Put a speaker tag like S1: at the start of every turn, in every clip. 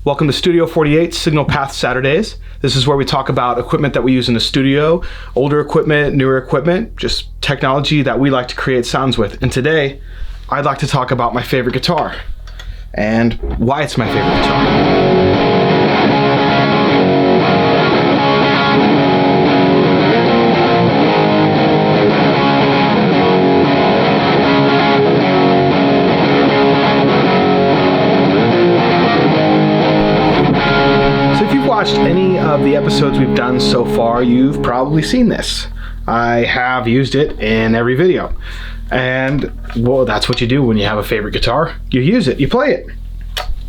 S1: Welcome to Studio 48 Signal Path Saturdays. This is where we talk about equipment that we use in the studio, older equipment, newer equipment, just technology that we like to create sounds with. And today, I'd like to talk about my favorite guitar and why it's my favorite guitar. Watched any of the episodes we've done so far, you've probably seen this. I have used it in every video. And, well, that's what you do when you have a favorite guitar. You use it, you play it.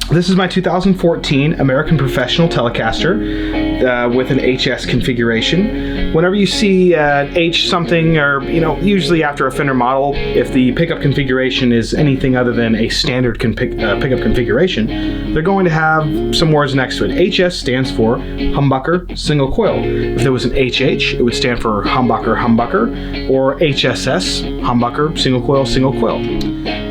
S1: This is my 2014 American Professional Telecaster with an HS configuration. Whenever you see an H something, or usually after a Fender model, if the pickup configuration is anything other than a standard pickup configuration, they're going to have some words next to it. HS stands for humbucker single coil. If there was an HH, it would stand for humbucker humbucker, or HSS humbucker single coil single coil.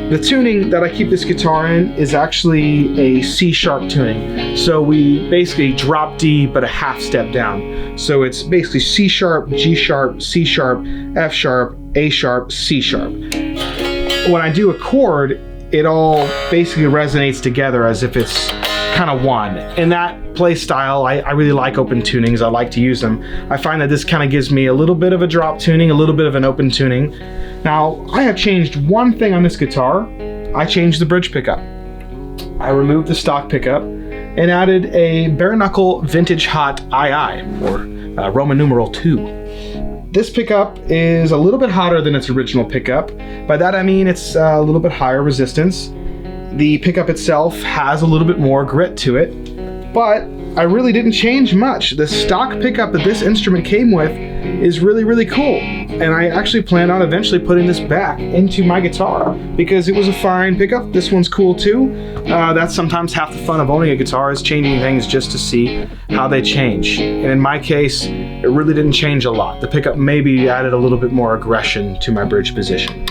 S1: The tuning that I keep this guitar in is actually a C sharp tuning. So we basically drop D but a half step down. So it's basically C sharp, G sharp, C sharp, F sharp, A sharp, C sharp. When I do a chord, it all basically resonates together as if it's kind of one. In that play style, I really like open tunings. I like to use them. I find that this kind of gives me a little bit of a drop tuning, a little bit of an open tuning. Now, I have changed one thing on this guitar. I changed the bridge pickup. I removed the stock pickup and added a bare knuckle vintage hot II, or Roman numeral 2. This pickup is a little bit hotter than its original pickup. By that I mean it's a little bit higher resistance. The pickup itself has a little bit more grit to it, but I really didn't change much. The stock pickup that this instrument came with is really, really cool. And I actually plan on eventually putting this back into my guitar because it was a fine pickup. This one's cool too. That's sometimes half the fun of owning a guitar, is changing things just to see how they change. And in my case, it really didn't change a lot. The pickup maybe added a little bit more aggression to my bridge position.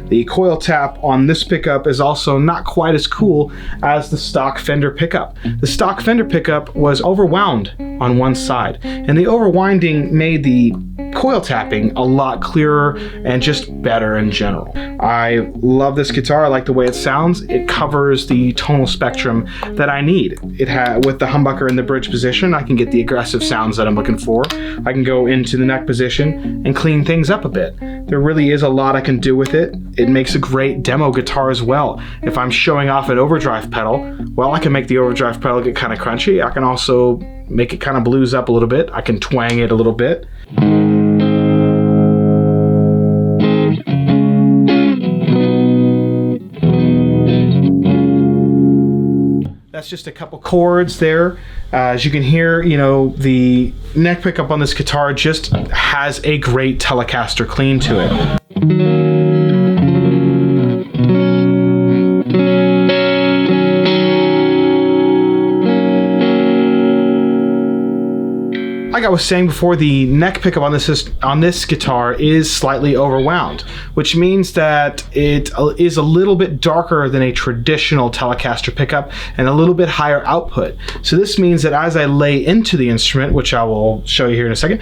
S1: The coil tap on this pickup is also not quite as cool as the stock Fender pickup. The stock Fender pickup was overwound on one side, and the overwinding made the coil tapping a lot clearer and just better in general. I love this guitar. I like the way it sounds. It covers the tonal spectrum that I need. With the humbucker in the bridge position, I can get the aggressive sounds that I'm looking for. I can go into the neck position and clean things up a bit. There really is a lot I can do with it. It makes a great demo guitar as well. If I'm showing off an overdrive pedal, well, I can make the overdrive pedal get kind of crunchy. I can also make it kind of blues up a little bit. I can twang it a little bit. That's just a couple chords there. As you can hear, the neck pickup on this guitar just has a great Telecaster clean to it. Like I was saying before, the neck pickup on this guitar is slightly overwound, which means that it is a little bit darker than a traditional Telecaster pickup and a little bit higher output. So this means that as I lay into the instrument, which I will show you here in a second,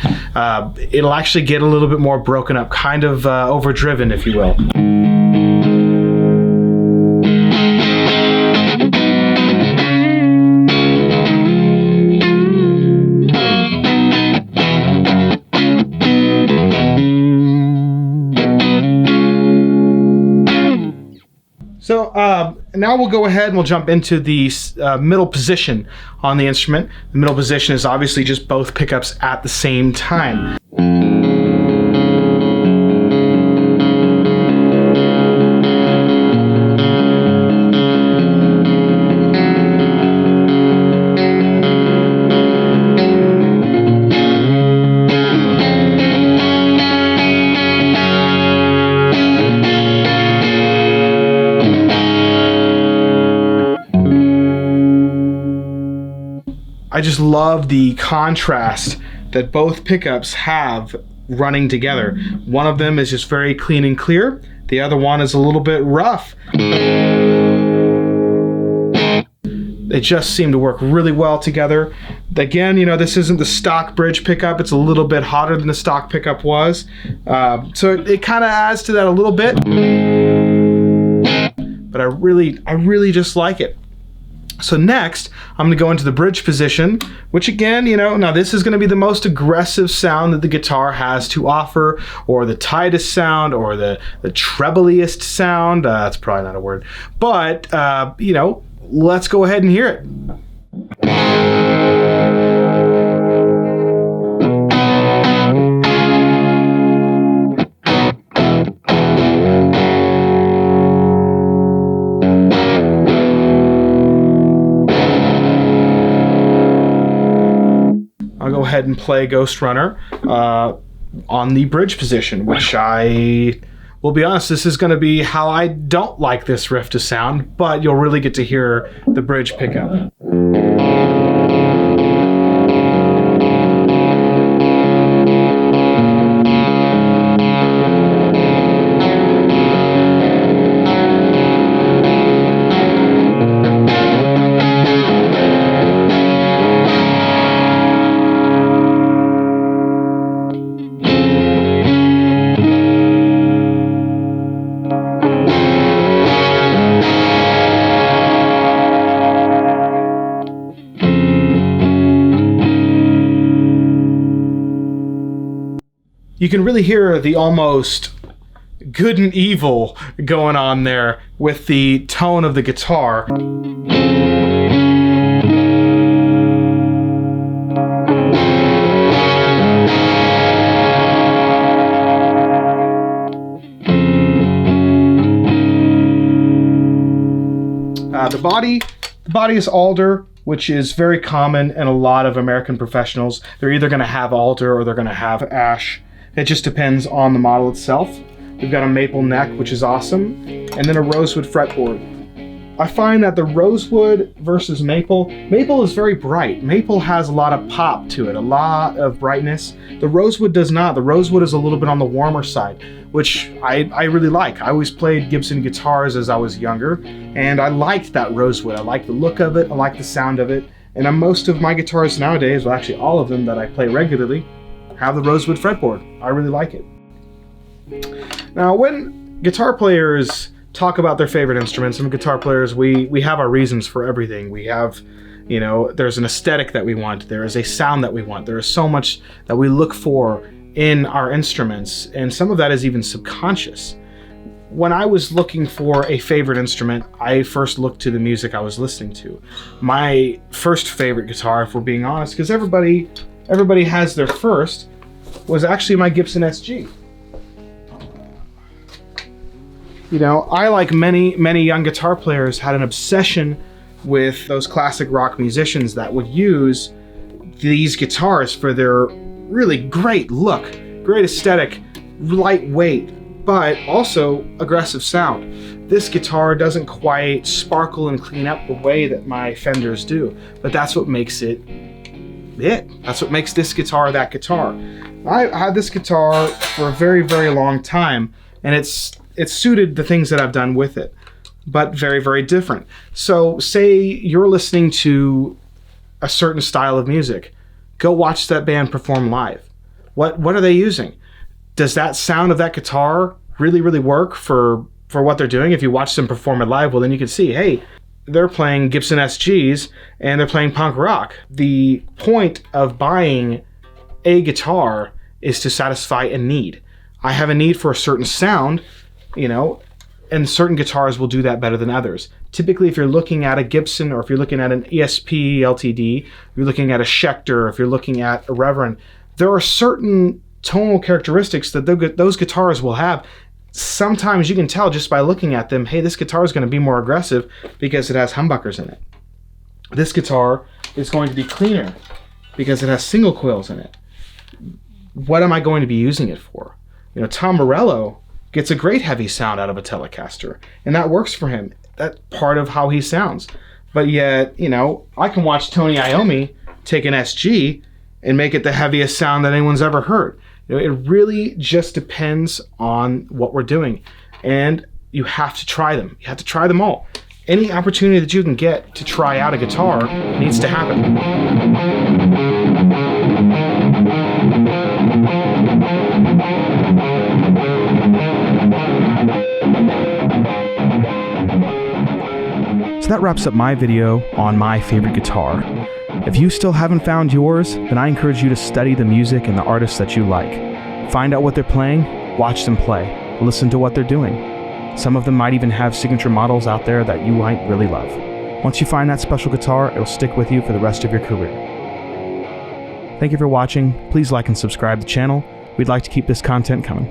S1: it'll actually get a little bit more broken up, kind of overdriven, if you will. So now we'll go ahead and we'll jump into the middle position on the instrument. The middle position is obviously just both pickups at the same time. I just love the contrast that both pickups have running together. One of them is just very clean and clear. The other one is a little bit rough. They just seem to work really well together. Again, this isn't the stock bridge pickup. It's a little bit hotter than the stock pickup was. So it kind of adds to that a little bit. But I really just like it. So next, I'm going to go into the bridge position, which again, now this is going to be the most aggressive sound that the guitar has to offer, or the tightest sound, or the trebliest sound. That's probably not a word. But, let's go ahead and hear it. I'll go ahead and play Ghost Runner on the bridge position, which I will be honest, this is going to be how I don't like this riff to sound, but you'll really get to hear the bridge pickup. You can really hear the almost good and evil going on there with the tone of the guitar. The body is alder, which is very common in a lot of American professionals. They're either going to have alder or they're going to have ash. It just depends on the model itself. We've got a maple neck, which is awesome, and then a rosewood fretboard. I find that the rosewood versus maple is very bright. Maple has a lot of pop to it, a lot of brightness. The rosewood does not. The rosewood is a little bit on the warmer side, which I really like. I always played Gibson guitars as I was younger, and I liked that rosewood. I like the look of it, I like the sound of it, and most of my guitars nowadays, well actually all of them that I play regularly, have the rosewood fretboard. I really like it. Now, when guitar players talk about their favorite instruments, and guitar players, we have our reasons for everything. We have, there's an aesthetic that we want. There is a sound that we want. There is so much that we look for in our instruments, and some of that is even subconscious. When I was looking for a favorite instrument, I first looked to the music I was listening to. My first favorite guitar, if we're being honest, because everybody has their first, was actually my Gibson SG. I, like many young guitar players, had an obsession with those classic rock musicians that would use these guitars for their really great look, great aesthetic, lightweight, but also aggressive sound. This guitar doesn't quite sparkle and clean up the way that my Fenders do, but that's what makes it. That's what makes this guitar that guitar. I had this guitar for a very, very long time, and it's suited the things that I've done with it, but very, very different. So say you're listening to a certain style of music, go watch that band perform live. What are they using? Does that sound of that guitar really, really work for what they're doing? If you watch them perform it live, well, then you can see, hey, they're playing Gibson SGs and they're playing punk rock. The point of buying a guitar is to satisfy a need. I have a need for a certain sound, and certain guitars will do that better than others. Typically, if you're looking at a Gibson, or if you're looking at an ESP LTD, if you're looking at a Schecter, if you're looking at a Reverend, there are certain tonal characteristics that those guitars will have. Sometimes you can tell just by looking at them, hey, this guitar is going to be more aggressive because it has humbuckers in it. This guitar is going to be cleaner because it has single coils in it. What am I going to be using it for? Tom Morello gets a great heavy sound out of a Telecaster, and that works for him. That's part of how he sounds. But yet, I can watch Tony Iommi take an SG and make it the heaviest sound that anyone's ever heard. It really just depends on what we're doing, and you have to try them. You have to try them all. Any opportunity that you can get to try out a guitar needs to happen. So that wraps up my video on my favorite guitar. If you still haven't found yours, then I encourage you to study the music and the artists that you like. Find out what they're playing, watch them play, listen to what they're doing. Some of them might even have signature models out there that you might really love. Once you find that special guitar, it'll stick with you for the rest of your career. Thank you for watching. Please like and subscribe to the channel. We'd like to keep this content coming.